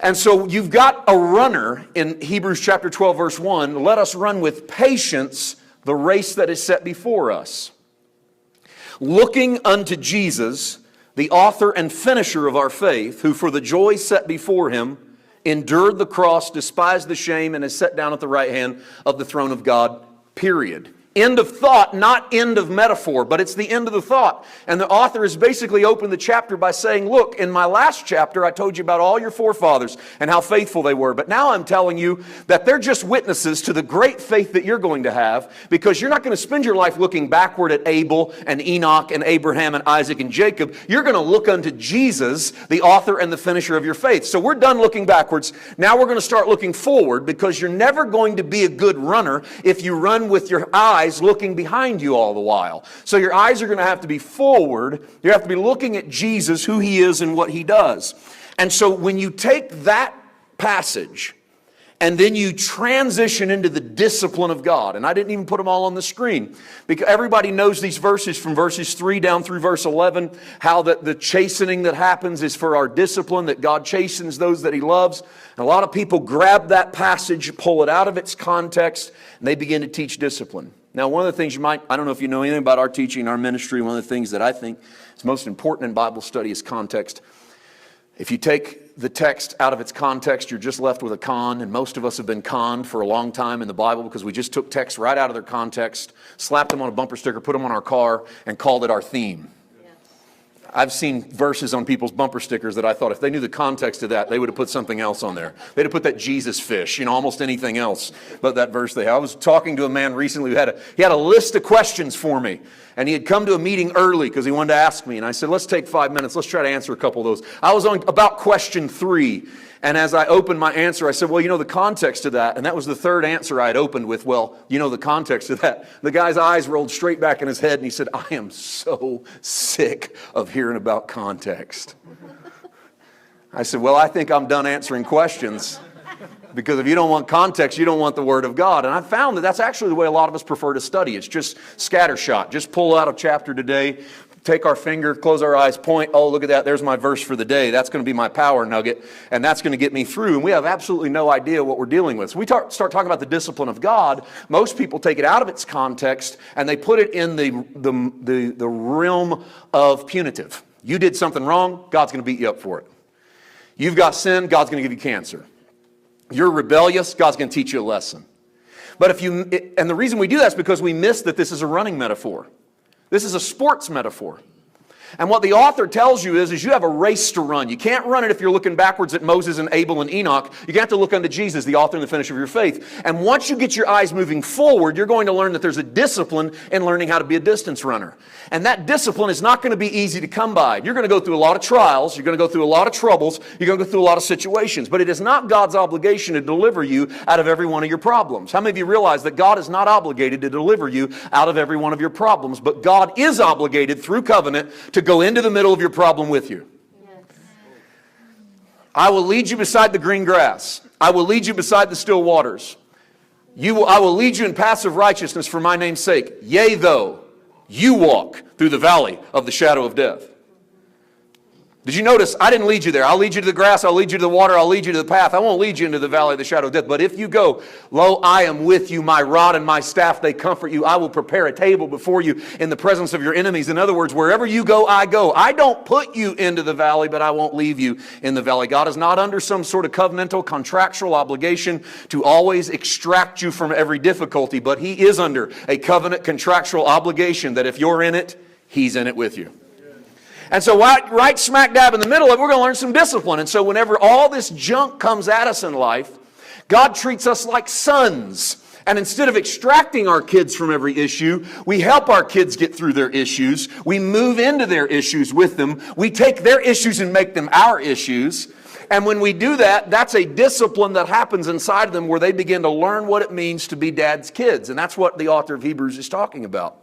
And so you've got a runner in Hebrews chapter 12, verse 1. Let us run with patience the race that is set before us, looking unto Jesus, the author and finisher of our faith, who for the joy set before him endured the cross, despised the shame, and is set down at the right hand of the throne of God, period. End of thought, not end of metaphor, but it's the end of the thought. And the author has basically opened the chapter by saying, look, in my last chapter, I told you about all your forefathers and how faithful they were. But now I'm telling you that they're just witnesses to the great faith that you're going to have, because you're not going to spend your life looking backward at Abel and Enoch and Abraham and Isaac and Jacob. You're going to look unto Jesus, the author and the finisher of your faith. So we're done looking backwards. Now we're going to start looking forward, because you're never going to be a good runner if you run with your eyes looking behind you all the while. So your eyes are going to have to be forward. You have to be looking at Jesus, who he is and what he does. And so when you take that passage and then you transition into the discipline of God, and I didn't even put them all on the screen, because everybody knows these verses from verses 3 down through verse 11, how that the chastening that happens is for our discipline, that God chastens those that he loves. And a lot of people grab that passage, pull it out of its context, and they begin to teach discipline. Now, one of the things I don't know if you know anything about our teaching, our ministry, one of the things that I think is most important in Bible study is context. If you take the text out of its context, you're just left with a con, and most of us have been conned for a long time in the Bible because we just took texts right out of their context, slapped them on a bumper sticker, put them on our car, and called it our theme. I've seen verses on people's bumper stickers that I thought if they knew the context of that, they would have put something else on there. They'd have put that Jesus fish, almost anything else but that verse they had. I was talking to a man recently who had a list of questions for me. And he had come to a meeting early because he wanted to ask me. And I said, let's take 5 minutes. Let's try to answer a couple of those. I was on about question 3. And as I opened my answer, I said, well, the context of that. And that was the third answer I had opened with, well, the context of that. The guy's eyes rolled straight back in his head and he said, I am so sick of hearing about context. I said, well, I think I'm done answering questions. Because if you don't want context, you don't want the Word of God. And I found that that's actually the way a lot of us prefer to study. It's just scattershot. Just pull out a chapter today, take our finger, close our eyes, point, oh, look at that, there's my verse for the day. That's going to be my power nugget, and that's going to get me through. And we have absolutely no idea what we're dealing with. So we start talking about the discipline of God. Most people take it out of its context, and they put it in the realm of punitive. You did something wrong, God's going to beat you up for it. You've got sin, God's going to give you cancer. You're rebellious, God's going to teach you a lesson. But and the reason we do that is because we miss that this is a running metaphor. This is a sports metaphor. And what the author tells you is you have a race to run. You can't run it if you're looking backwards at Moses and Abel and Enoch. You have to look unto Jesus, the author and the finisher of your faith. And once you get your eyes moving forward, you're going to learn that there's a discipline in learning how to be a distance runner. And that discipline is not going to be easy to come by. You're going to go through a lot of trials. You're going to go through a lot of troubles. You're going to go through a lot of situations. But it is not God's obligation to deliver you out of every one of your problems. How many of you realize that God is not obligated to deliver you out of every one of your problems, but God is obligated through covenant to go into the middle of your problem with you. Yes. I will lead you beside the green grass. I will lead you beside the still waters. I will lead you in paths of righteousness for my name's sake. Yea, though you walk through the valley of the shadow of death. Did you notice? I didn't lead you there. I'll lead you to the grass. I'll lead you to the water. I'll lead you to the path. I won't lead you into the valley of the shadow of death. But if you go, lo, I am with you. My rod and my staff, they comfort you. I will prepare a table before you in the presence of your enemies. In other words, wherever you go, I go. I don't put you into the valley, but I won't leave you in the valley. God is not under some sort of covenantal, contractual obligation to always extract you from every difficulty, but He is under a covenant, contractual obligation that if you're in it, He's in it with you. And so right smack dab in the middle of it, we're going to learn some discipline. And so whenever all this junk comes at us in life, God treats us like sons. And instead of extracting our kids from every issue, we help our kids get through their issues. We move into their issues with them. We take their issues and make them our issues. And when we do that, that's a discipline that happens inside of them where they begin to learn what it means to be dad's kids. And that's what the author of Hebrews is talking about.